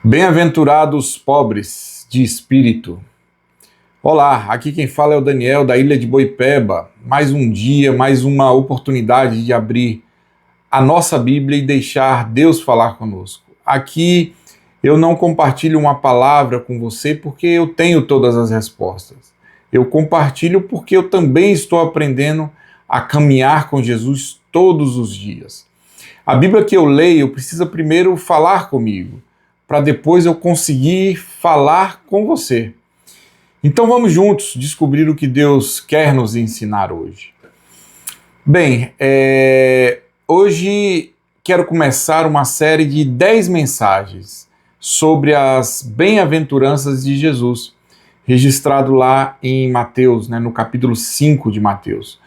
Bem-aventurados pobres de espírito. Olá, aqui quem fala é o Daniel da Ilha de Boipeba. Mais um dia, mais uma oportunidade de abrir a nossa Bíblia e deixar Deus falar conosco. Aqui eu não compartilho uma palavra com você porque eu tenho todas as respostas. Eu compartilho porque eu também estou aprendendo a caminhar com Jesus todos os dias. A Bíblia que eu leio precisa primeiro falar comigo, para depois eu conseguir falar com você. Então vamos juntos descobrir o que Deus quer nos ensinar hoje. Bem, hoje quero começar uma série de 10 mensagens sobre as bem-aventuranças de Jesus, registrado lá em Mateus, no capítulo 5 de Mateus.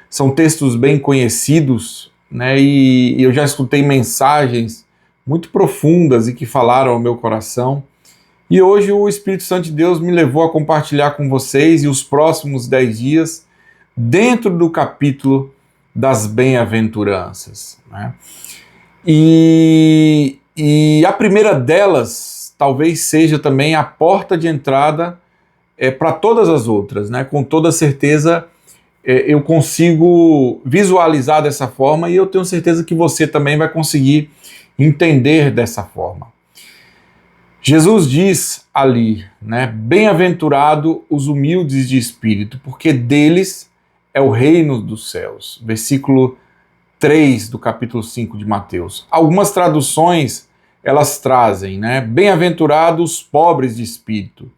São textos bem conhecidos, e eu já escutei mensagens muito profundas e que falaram ao meu coração. E hoje o Espírito Santo de Deus me levou a compartilhar com vocês e os próximos 10 dias dentro do capítulo das bem-aventuranças. E a primeira delas talvez seja também a porta de entrada para todas as outras. Com toda certeza eu consigo visualizar dessa forma e eu tenho certeza que você também vai conseguir entender dessa forma. Jesus diz ali, bem-aventurado os humildes de espírito, porque deles é o reino dos céus. Versículo 3 do capítulo 5 de Mateus. Algumas traduções, elas trazem, bem-aventurados pobres de espírito.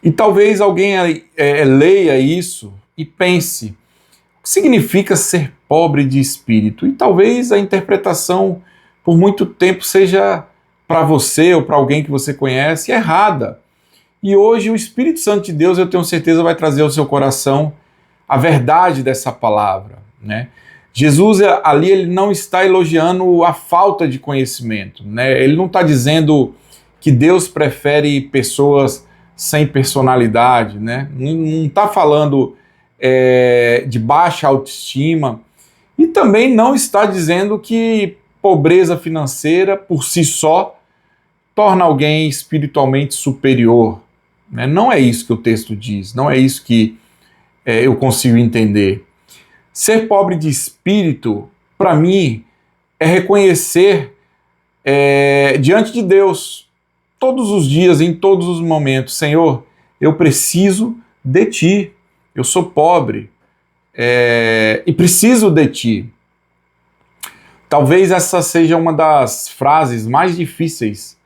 E talvez alguém leia isso e pense, o que significa ser pobre de espírito? E talvez a interpretação por muito tempo seja para você ou para alguém que você conhece errada. E hoje o Espírito Santo de Deus, eu tenho certeza, vai trazer ao seu coração a verdade dessa palavra. Jesus ali ele não está elogiando a falta de conhecimento. Ele não está dizendo que Deus prefere pessoas sem personalidade. Não está falando de baixa autoestima. E também não está dizendo que pobreza financeira, por si só, torna alguém espiritualmente superior. Não é isso que o texto diz, não é isso que eu consigo entender. Ser pobre de espírito, para mim, é reconhecer diante de Deus, todos os dias, em todos os momentos, Senhor, eu preciso de Ti, eu sou pobre e preciso de Ti. Talvez essa seja uma das frases mais difíceis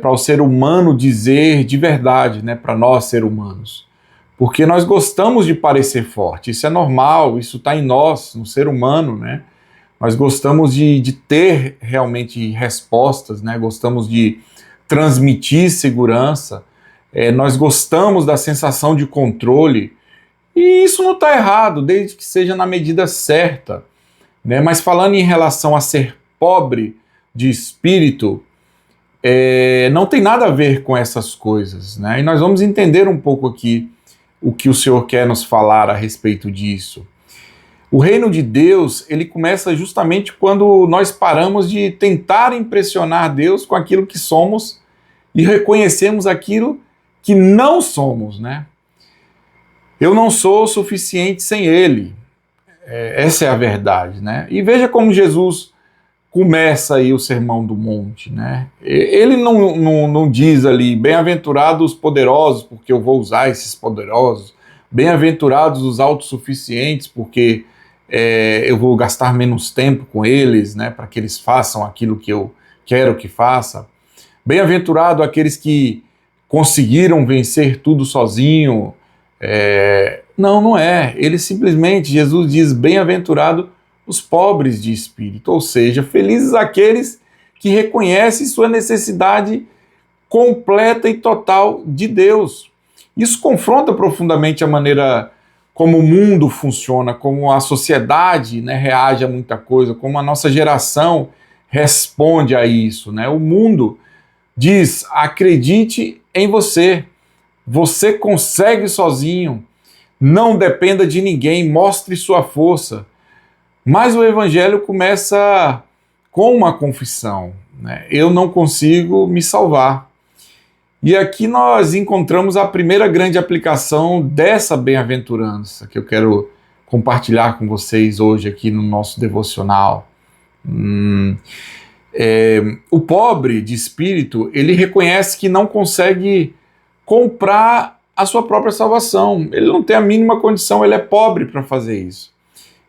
para o ser humano dizer de verdade, para nós seres humanos. Porque nós gostamos de parecer forte, isso é normal, isso está em nós, no ser humano. Nós gostamos de ter realmente respostas, gostamos de transmitir segurança, nós gostamos da sensação de controle, e isso não está errado, desde que seja na medida certa. Mas falando em relação a ser pobre de espírito, não tem nada a ver com essas coisas. E nós vamos entender um pouco aqui o que o Senhor quer nos falar a respeito disso. O reino de Deus, ele começa justamente quando nós paramos de tentar impressionar Deus com aquilo que somos e reconhecemos aquilo que não somos. Eu não sou suficiente sem Ele. Essa é a verdade, E veja como Jesus começa aí o Sermão do Monte, Ele não diz ali, bem-aventurados os poderosos, porque eu vou usar esses poderosos, bem-aventurados os autossuficientes, porque eu vou gastar menos tempo com eles, para que eles façam aquilo que eu quero que faça. Bem-aventurado aqueles que conseguiram vencer tudo sozinho. Não é. Ele simplesmente, Jesus diz, bem-aventurado os pobres de espírito, ou seja, felizes aqueles que reconhecem sua necessidade completa e total de Deus. Isso confronta profundamente a maneira como o mundo funciona, como a sociedade reage a muita coisa, como a nossa geração responde a isso. O mundo diz, acredite em você, você consegue sozinho, não dependa de ninguém, mostre sua força. Mas o Evangelho começa com uma confissão. né? Eu não consigo me salvar. E aqui nós encontramos a primeira grande aplicação dessa bem-aventurança que eu quero compartilhar com vocês hoje aqui no nosso devocional. O pobre de espírito, ele reconhece que não consegue comprar a sua própria salvação. Ele não tem a mínima condição, ele é pobre para fazer isso.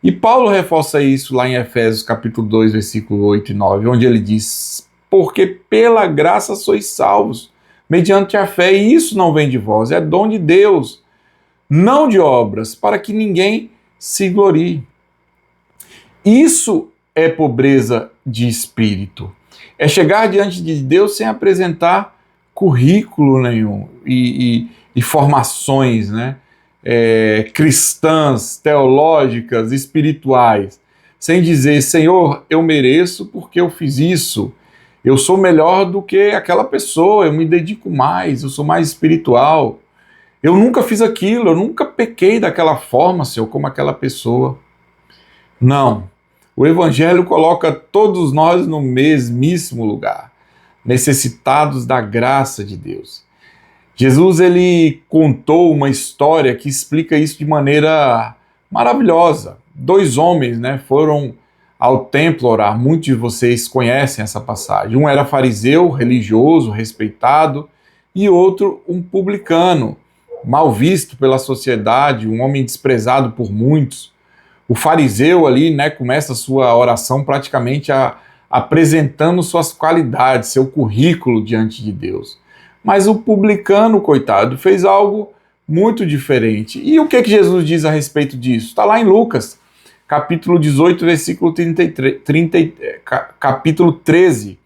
E Paulo reforça isso lá em Efésios capítulo 2, versículo 8 e 9, onde ele diz: porque pela graça sois salvos, mediante a fé, e isso não vem de vós, é dom de Deus, não de obras, para que ninguém se glorie. Isso é pobreza de espírito. É chegar diante de Deus sem apresentar currículo nenhum e formações, né? Cristãs, teológicas, espirituais, sem dizer: Senhor, eu mereço porque eu fiz isso, eu sou melhor do que aquela pessoa, eu me dedico mais, eu sou mais espiritual, eu nunca fiz aquilo, eu nunca pequei daquela forma, Senhor, como aquela pessoa. Não, o Evangelho coloca todos nós no mesmíssimo lugar, necessitados da graça de Deus. Jesus, ele contou uma história que explica isso de maneira maravilhosa. 2 homens, né, foram ao templo orar. Muitos de vocês conhecem essa passagem. Um era fariseu, religioso, respeitado, e outro um publicano, mal visto pela sociedade, um homem desprezado por muitos. O fariseu ali, né, começa a sua oração praticamente apresentando suas qualidades, seu currículo diante de Deus. Mas o publicano, coitado, fez algo muito diferente. E o que Jesus diz a respeito disso? Está lá em Lucas, capítulo 18, versículo 13.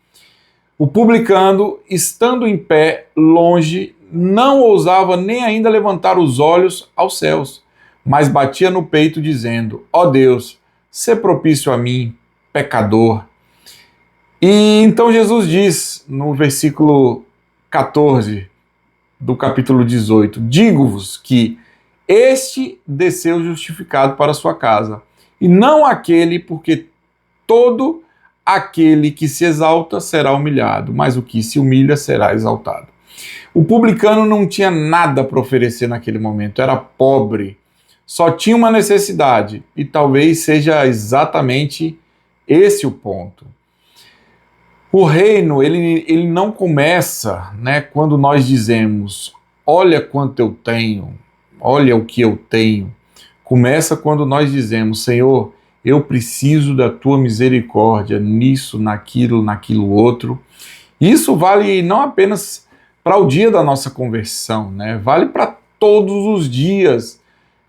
O publicano, estando em pé, longe, não ousava nem ainda levantar os olhos aos céus, mas batia no peito, dizendo: ó Deus, sê propício a mim, pecador. E então Jesus diz, no versículo 14 do capítulo 18, digo-vos que este desceu justificado para sua casa, e não aquele, porque todo aquele que se exalta será humilhado, mas o que se humilha será exaltado. O publicano não tinha nada para oferecer naquele momento, era pobre, só tinha uma necessidade, e talvez seja exatamente esse o ponto. O reino, ele não começa, né, quando nós dizemos: olha quanto eu tenho, olha o que eu tenho. Começa quando nós dizemos: Senhor, eu preciso da tua misericórdia nisso, naquilo outro. Isso vale não apenas para o dia da nossa conversão, né? Vale para todos os dias,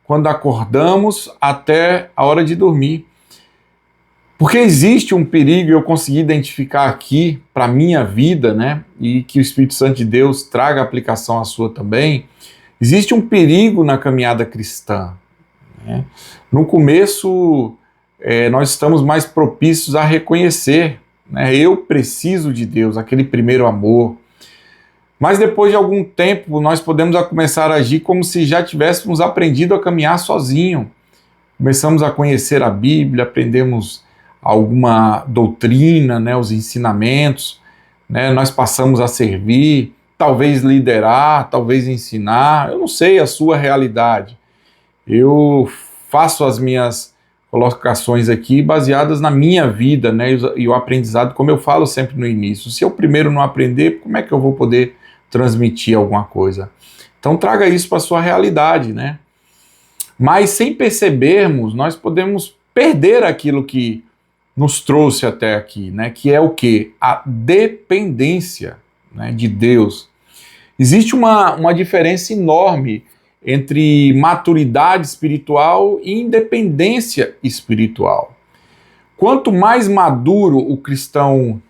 quando acordamos até a hora de dormir. Porque existe um perigo, eu consegui identificar aqui para a minha vida, né? E que o Espírito Santo de Deus traga aplicação à sua também. Existe um perigo na caminhada cristã, né? No começo, nós estamos mais propícios a reconhecer, né? Eu preciso de Deus, aquele primeiro amor. Mas depois de algum tempo, nós podemos começar a agir como se já tivéssemos aprendido a caminhar sozinho. Começamos a conhecer a Bíblia, aprendemos alguma doutrina, né, os ensinamentos, né, nós passamos a servir, talvez liderar, talvez ensinar, eu não sei a sua realidade. Eu faço as minhas colocações aqui baseadas na minha vida, né, e o aprendizado, como eu falo sempre no início. Se eu primeiro não aprender, como é que eu vou poder transmitir alguma coisa? Então traga isso para a sua realidade, né? Mas sem percebermos, nós podemos perder aquilo que nos trouxe até aqui, né? Que é o quê? A dependência, né, de Deus. Existe uma diferença enorme entre maturidade espiritual e independência espiritual. Quanto mais maduro o cristão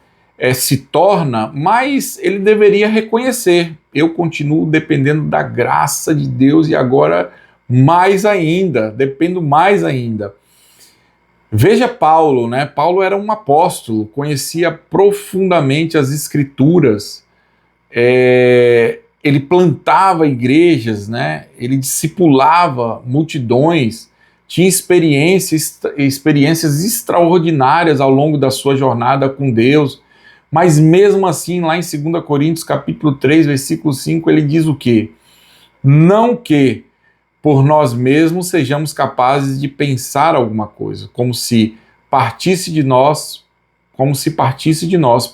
se torna, mais ele deveria reconhecer: eu continuo dependendo da graça de Deus e agora mais ainda, dependo mais ainda. Veja Paulo, né? Paulo era um apóstolo, conhecia profundamente as Escrituras, ele plantava igrejas, né? Ele discipulava multidões, tinha experiências extraordinárias ao longo da sua jornada com Deus, Mas mesmo assim, lá em 2 Coríntios capítulo 3, versículo 5, ele diz o quê? Não que por nós mesmos sejamos capazes de pensar alguma coisa, como se partisse de nós,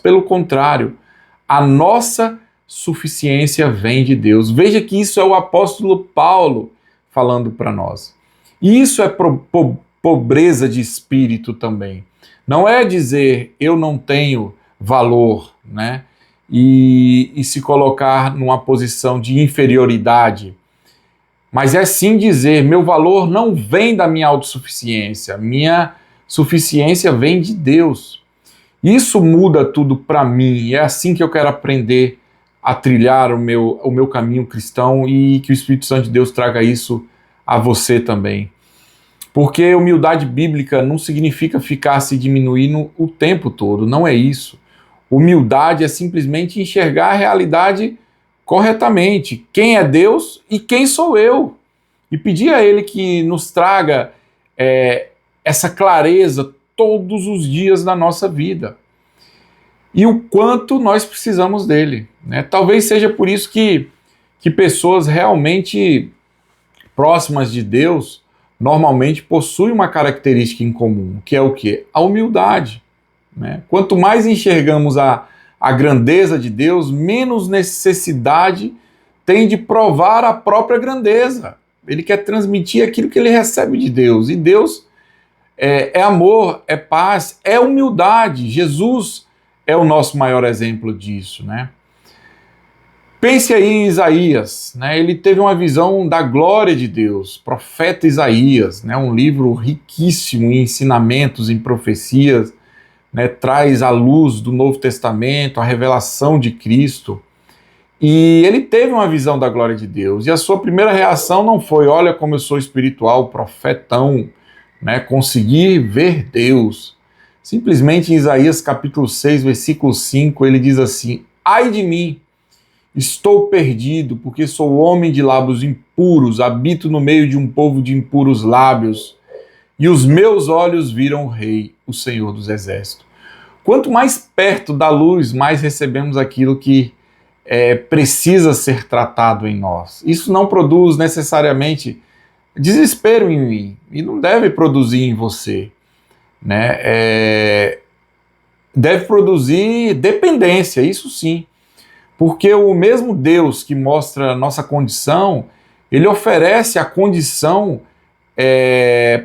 Pelo contrário, a nossa suficiência vem de Deus. Veja que isso é o apóstolo Paulo falando para nós. E isso é pobreza de espírito também. Não é dizer eu não tenho valor, né? E se colocar numa posição de inferioridade, mas é sim dizer meu valor não vem da minha autossuficiência, minha suficiência vem de Deus. Isso muda tudo para mim, é assim que eu quero aprender a trilhar o meu caminho cristão e que o Espírito Santo de Deus traga isso a você também. Porque humildade bíblica não significa ficar se diminuindo o tempo todo, não é isso. Humildade é simplesmente enxergar a realidade corretamente. Quem é Deus e quem sou eu? E pedir a Ele que nos traga essa clareza todos os dias da nossa vida. E o quanto nós precisamos dele, né? Talvez seja por isso que pessoas realmente próximas de Deus normalmente possuem uma característica em comum, que é o quê? A humildade, né? Quanto mais enxergamos a grandeza de Deus, menos necessidade tem de provar a própria grandeza. Ele quer transmitir aquilo que ele recebe de Deus. E Deus é amor, é paz, é humildade. Jesus é o nosso maior exemplo disso, né? Pense aí em Isaías, né? Ele teve uma visão da glória de Deus, profeta Isaías, né? Um livro riquíssimo em ensinamentos, em profecias, né? Traz a luz do Novo Testamento, a revelação de Cristo. E ele teve uma visão da glória de Deus, e a sua primeira reação não foi, olha como eu sou espiritual, profetão, né? Consegui ver Deus. Simplesmente em Isaías capítulo 6, versículo 5, ele diz assim: ai de mim, estou perdido, porque sou homem de lábios impuros, habito no meio de um povo de impuros lábios, e os meus olhos viram o Rei, o Senhor dos Exércitos. Quanto mais perto da luz, mais recebemos aquilo que precisa ser tratado em nós. Isso não produz necessariamente desespero em mim, e não deve produzir em você, né? Deve produzir dependência, isso sim. Porque o mesmo Deus que mostra a nossa condição, ele oferece a condição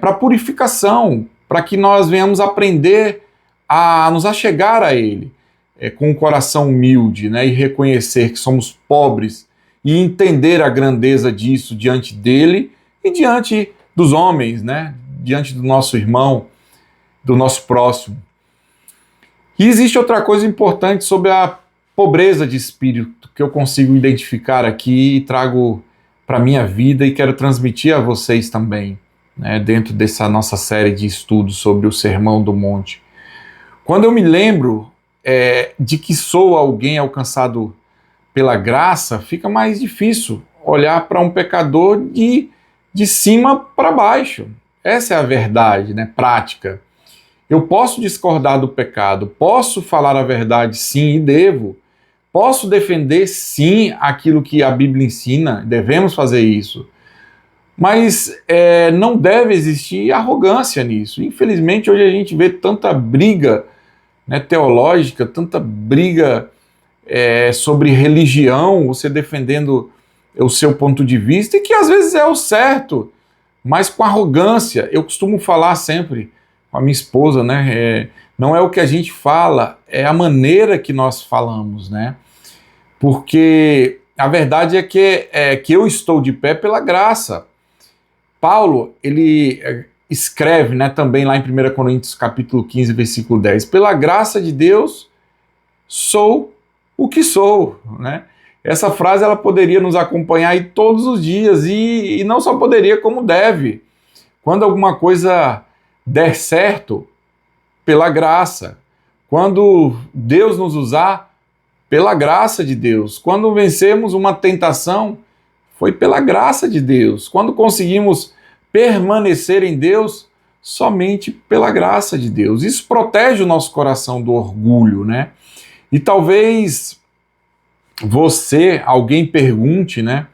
para purificação, para que nós venhamos aprender a nos achegar a Ele, com um coração humilde, né, e reconhecer que somos pobres e entender a grandeza disso diante dele e diante dos homens, né, diante do nosso irmão, do nosso próximo. E existe outra coisa importante sobre a pobreza de espírito que eu consigo identificar aqui e trago para a minha vida e quero transmitir a vocês também, né, dentro dessa nossa série de estudos sobre o Sermão do Monte. Quando eu me lembro de que sou alguém alcançado pela graça, fica mais difícil olhar para um pecador de cima para baixo. Essa é a verdade, né, prática. Eu posso discordar do pecado, posso falar a verdade sim e devo, posso defender sim aquilo que a Bíblia ensina, devemos fazer isso, mas não deve existir arrogância nisso. Infelizmente hoje a gente vê tanta briga, né, teológica, tanta briga sobre religião, você defendendo o seu ponto de vista, e que às vezes é o certo, mas com arrogância. Eu costumo falar sempre com a minha esposa, né? Não é o que a gente fala, é a maneira que nós falamos, né? Porque a verdade é que eu estou de pé pela graça. Paulo, ele escreve, né, também lá em 1 Coríntios capítulo 15, versículo 10, pela graça de Deus sou o que sou, né? Essa frase ela poderia nos acompanhar aí todos os dias e não só poderia, como deve. Quando alguma coisa der certo, pela graça. Quando Deus nos usar, pela graça de Deus. Quando vencemos uma tentação, foi pela graça de Deus. Quando conseguimos permanecer em Deus, somente pela graça de Deus. Isso protege o nosso coração do orgulho, né? E talvez alguém pergunte, né?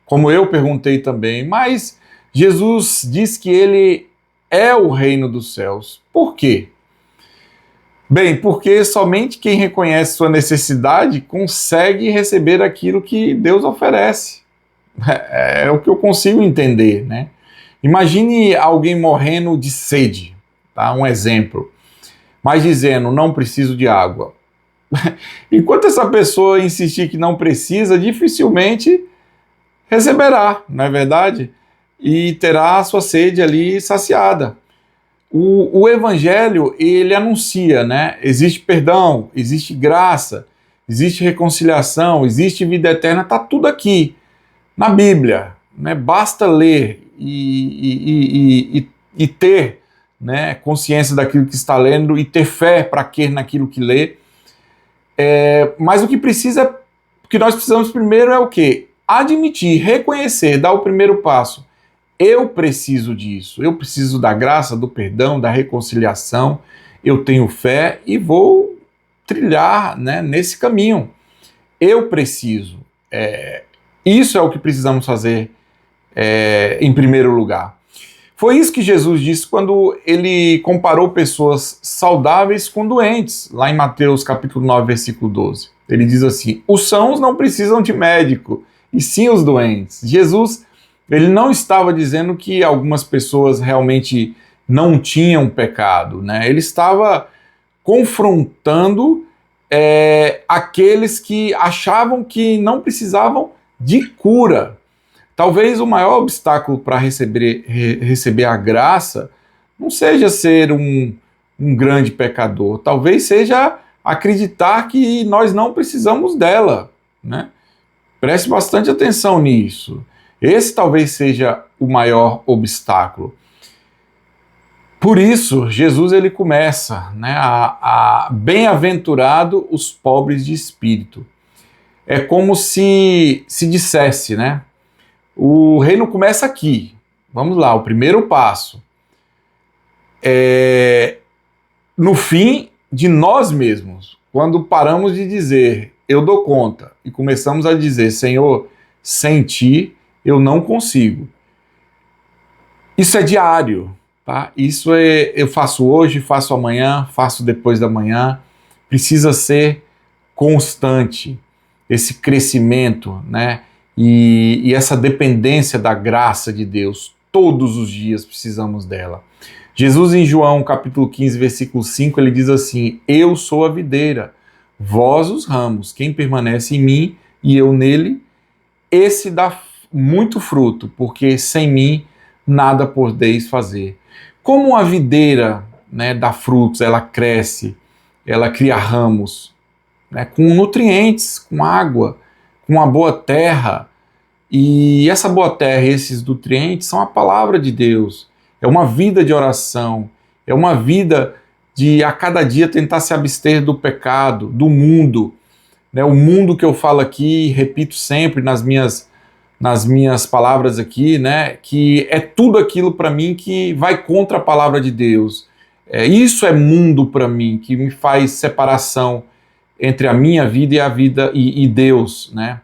Como eu perguntei também, mas Jesus diz que ele é o reino dos céus. Por quê? Bem, porque somente quem reconhece sua necessidade consegue receber aquilo que Deus oferece. É o que eu consigo entender, né? Imagine alguém morrendo de sede, tá? Um exemplo, mas dizendo, não preciso de água. Enquanto essa pessoa insistir que não precisa, dificilmente receberá, não é verdade? E terá a sua sede ali saciada. O Evangelho, ele anuncia, né? Existe perdão, existe graça, existe reconciliação, existe vida eterna, está tudo aqui na Bíblia, né? Basta ler e ter, né, consciência daquilo que está lendo e ter fé para crer naquilo que lê. Mas o que nós precisamos primeiro é o quê? Admitir, reconhecer, dar o primeiro passo. Eu preciso disso, eu preciso da graça, do perdão, da reconciliação, eu tenho fé e vou trilhar, né, nesse caminho. Eu preciso. Isso é o que precisamos fazer em primeiro lugar. Foi isso que Jesus disse quando ele comparou pessoas saudáveis com doentes, lá em Mateus capítulo 9, versículo 12. Ele diz assim, os sãos não precisam de médico, e sim os doentes. Jesus, ele não estava dizendo que algumas pessoas realmente não tinham pecado, né? Ele estava confrontando aqueles que achavam que não precisavam de cura. Talvez o maior obstáculo para receber a graça não seja ser um grande pecador, talvez seja acreditar que nós não precisamos dela, né? Preste bastante atenção nisso. Esse talvez seja o maior obstáculo. Por isso, Jesus ele começa, né, a bem-aventurado os pobres de espírito. É como se dissesse, né? O reino começa aqui. Vamos lá, o primeiro passo. No fim de nós mesmos. Quando paramos de dizer, eu dou conta, e começamos a dizer, Senhor, sem ti eu não consigo. Isso é diário, tá? Isso eu faço hoje, faço amanhã, faço depois da manhã. Precisa ser constante, esse crescimento, né? E essa dependência da graça de Deus, todos os dias precisamos dela. Jesus em João capítulo 15, versículo 5, ele diz assim, eu sou a videira, vós os ramos, quem permanece em mim e eu nele, esse dá muito fruto, porque sem mim nada podeis fazer. Como a videira, né, dá frutos, ela cresce, ela cria ramos, né, com nutrientes, com água, com uma boa terra, e essa boa terra, esses nutrientes são a palavra de Deus, é uma vida de oração, é uma vida de a cada dia tentar se abster do pecado, do mundo, né? O mundo que eu falo aqui, repito sempre nas minhas palavras aqui, né, que é tudo aquilo para mim que vai contra a palavra de Deus. Isso é mundo para mim, que me faz separação entre a minha vida e a vida e Deus, né?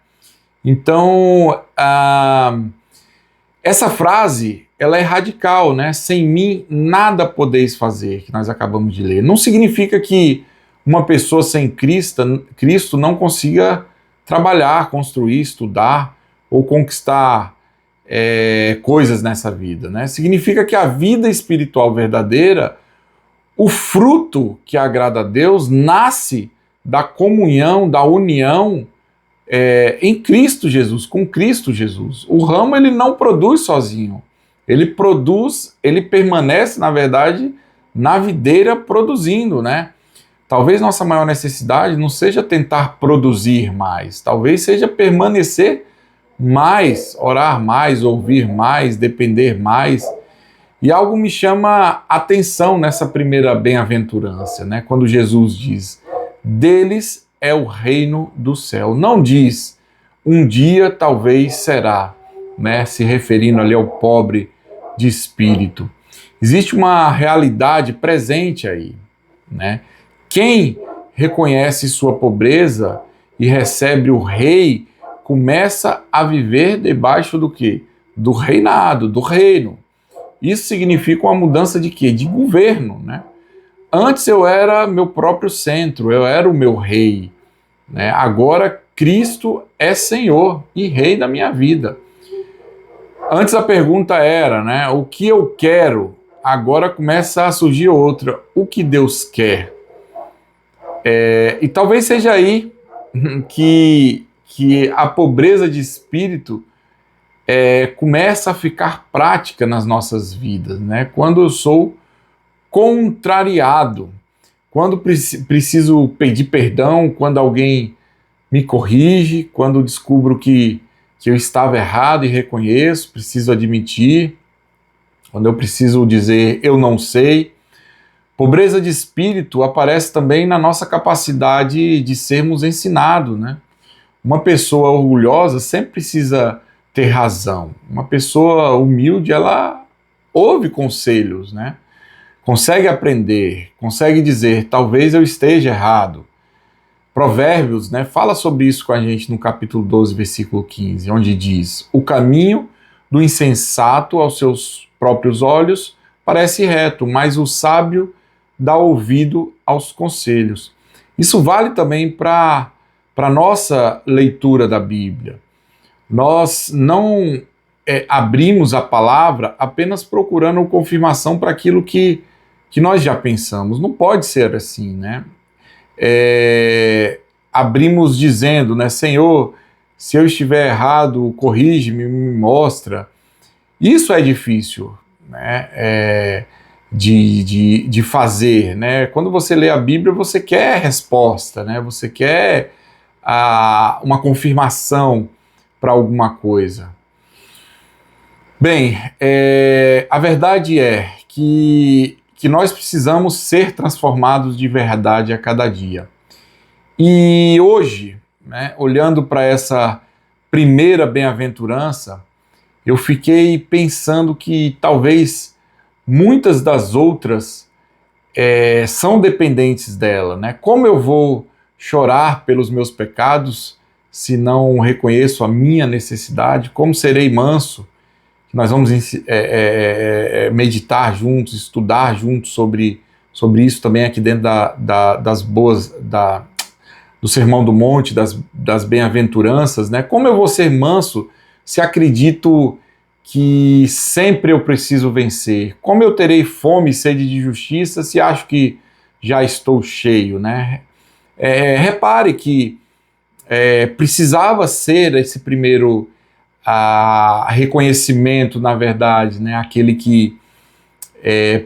Então, essa frase, ela é radical, né? Sem mim nada podeis fazer, que nós acabamos de ler. Não significa que uma pessoa sem Cristo não consiga trabalhar, construir, estudar ou conquistar coisas nessa vida, né? Significa que a vida espiritual verdadeira, o fruto que agrada a Deus, nasce da comunhão, da união em Cristo Jesus, com Cristo Jesus. O ramo ele não produz sozinho, ele permanece, na verdade, na videira produzindo, né? Talvez nossa maior necessidade não seja tentar produzir mais, talvez seja permanecer mais, orar mais, ouvir mais, depender mais. E algo me chama atenção nessa primeira bem-aventurança, né? Quando Jesus diz, deles é o reino do céu. Não diz, um dia talvez será, né? Se referindo ali ao pobre de espírito. Existe uma realidade presente aí, né? Quem reconhece sua pobreza e recebe o rei, começa a viver debaixo do quê? Do reinado, do reino. Isso significa uma mudança de quê? De governo, né? Antes eu era meu próprio centro, eu era o meu rei, né? Agora Cristo é Senhor e Rei da minha vida. Antes a pergunta era, né? O que eu quero? Agora começa a surgir outra. O que Deus quer? E talvez seja aí que a pobreza de espírito começa a ficar prática nas nossas vidas, né? Quando eu sou contrariado, quando preciso pedir perdão, quando alguém me corrige, quando descubro que eu estava errado e reconheço, preciso admitir, quando eu preciso dizer eu não sei. Pobreza de espírito aparece também na nossa capacidade de sermos ensinados, né? Uma pessoa orgulhosa sempre precisa ter razão. Uma pessoa humilde, ela ouve conselhos, né? Consegue aprender, consegue dizer, talvez eu esteja errado. Provérbios, né, fala sobre isso com a gente no capítulo 12, versículo 15, onde diz: o caminho do insensato aos seus próprios olhos parece reto, mas o sábio dá ouvido aos conselhos. Isso vale também para a nossa leitura da Bíblia. Nós não abrimos a palavra apenas procurando confirmação para aquilo que nós já pensamos. Não pode ser assim, né? Abrimos dizendo, né, Senhor, se eu estiver errado, corrige-me, me mostra. Isso é difícil, né, de fazer, né? Quando você lê a Bíblia, você quer resposta, né? Você quer uma confirmação para alguma coisa. Bem, a verdade é que nós precisamos ser transformados de verdade a cada dia. E hoje, né, olhando para essa primeira bem-aventurança, eu fiquei pensando que talvez muitas das outras são dependentes dela, né? Como eu vou chorar pelos meus pecados se não reconheço a minha necessidade? Como serei manso? Nós vamos meditar juntos, estudar juntos sobre isso também aqui dentro do Sermão do Monte, das bem-aventuranças, né? Como eu vou ser manso se acredito que sempre eu preciso vencer? Como eu terei fome e sede de justiça se acho que já estou cheio, né? Repare que precisava ser esse primeiro reconhecimento, na verdade, né? Aquele que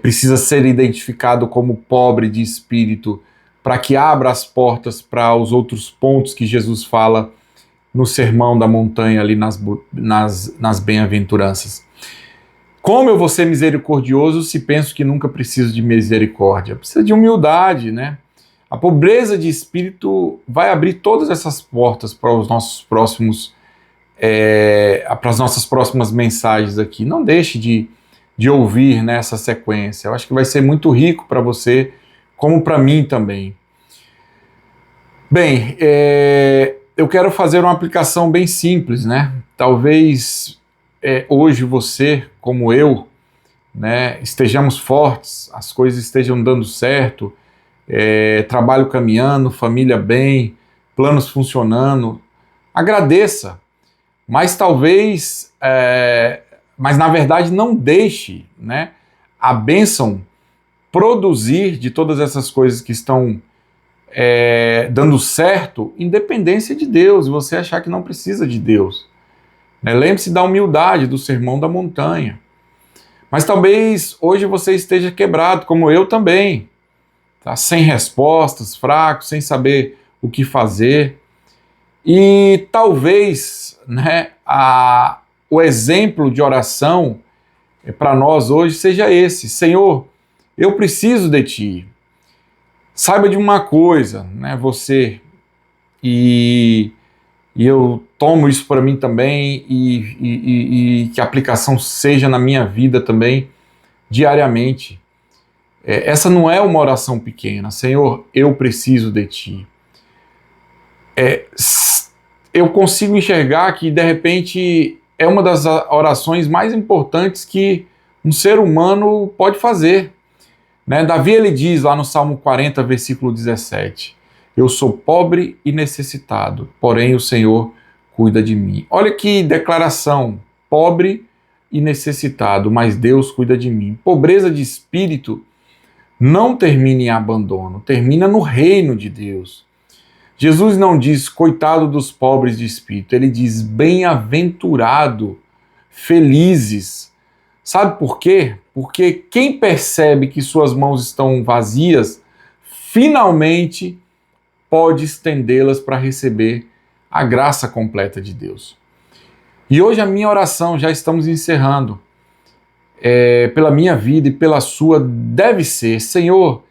precisa ser identificado como pobre de espírito, para que abra as portas para os outros pontos que Jesus fala no Sermão da Montanha, ali nas bem-aventuranças. Como eu vou ser misericordioso se penso que nunca preciso de misericórdia? Precisa de humildade, né? A pobreza de espírito vai abrir todas essas portas para os nossos próximos para as nossas próximas mensagens aqui. Não deixe de ouvir nessa sequência. Eu acho que vai ser muito rico para você, como para mim também. Bem, eu quero fazer uma aplicação bem simples, né? Talvez hoje você, como eu, né, estejamos fortes, as coisas estejam dando certo, trabalho caminhando, família bem, planos funcionando. Agradeça. Mas talvez, mas na verdade não deixe, né, a bênção produzir de todas essas coisas que estão dando certo, independência de Deus, e você achar que não precisa de Deus. Né? Lembre-se da humildade do Sermão da Montanha. Mas talvez hoje você esteja quebrado, como eu também, tá? Sem respostas, fraco, sem saber o que fazer. E talvez, né, o exemplo de oração para nós hoje seja esse: Senhor, eu preciso de Ti. Saiba de uma coisa, né, você, e eu tomo isso para mim também, e que a aplicação seja na minha vida também, diariamente. Essa não é uma oração pequena. Senhor, eu preciso de Ti. Eu consigo enxergar que, de repente, é uma das orações mais importantes que um ser humano pode fazer. Né? Davi, ele diz lá no Salmo 40, versículo 17, eu sou pobre e necessitado, porém o Senhor cuida de mim. Olha que declaração, pobre e necessitado, mas Deus cuida de mim. Pobreza de espírito não termina em abandono, termina no reino de Deus. Jesus não diz coitado dos pobres de espírito, ele diz bem-aventurado, felizes. Sabe por quê? Porque quem percebe que suas mãos estão vazias, finalmente pode estendê-las para receber a graça completa de Deus. E hoje a minha oração, já estamos encerrando, pela minha vida e pela sua, deve ser: Senhor,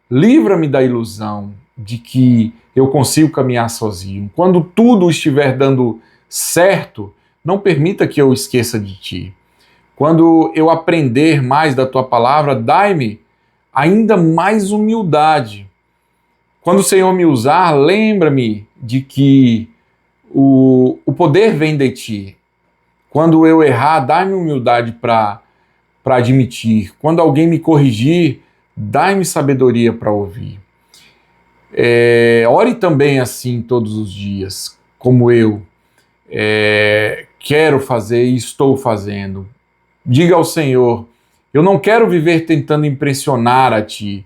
livra-me da ilusão de que eu consigo caminhar sozinho. Quando tudo estiver dando certo, não permita que eu esqueça de Ti. Quando eu aprender mais da Tua palavra, dai-me ainda mais humildade. Quando o Senhor me usar, lembra-me de que o poder vem de Ti. Quando eu errar, dai-me humildade para admitir. Quando alguém me corrigir, dai-me sabedoria para ouvir. Ore também assim todos os dias, como eu quero fazer e estou fazendo. Diga ao Senhor, eu não quero viver tentando impressionar a Ti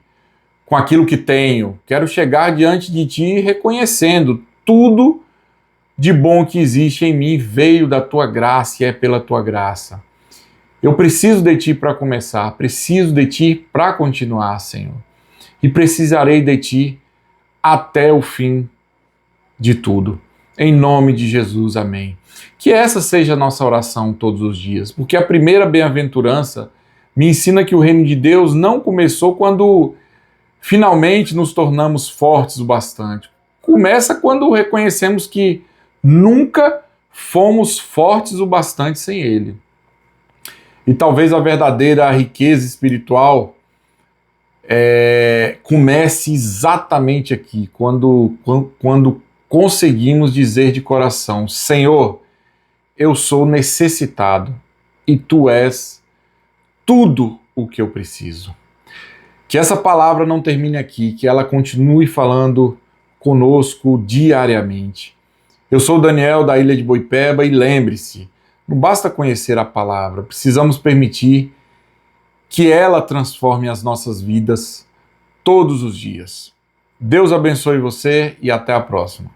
com aquilo que tenho. Quero chegar diante de Ti reconhecendo tudo de bom que existe em mim veio da Tua graça e é pela Tua graça. Eu preciso de Ti para começar, preciso de Ti para continuar, Senhor. E precisarei de Ti até o fim de tudo. Em nome de Jesus, amém. Que essa seja a nossa oração todos os dias, porque a primeira bem-aventurança me ensina que o reino de Deus não começou quando finalmente nos tornamos fortes o bastante. Começa quando reconhecemos que nunca fomos fortes o bastante sem Ele. E talvez a verdadeira riqueza espiritual comece exatamente aqui, quando conseguimos dizer de coração: Senhor, eu sou necessitado e Tu és tudo o que eu preciso. Que essa palavra não termine aqui, que ela continue falando conosco diariamente. Eu sou o Daniel da Ilha de Boipeba e lembre-se, não basta conhecer a palavra, precisamos permitir que ela transforme as nossas vidas todos os dias. Deus abençoe você e até a próxima.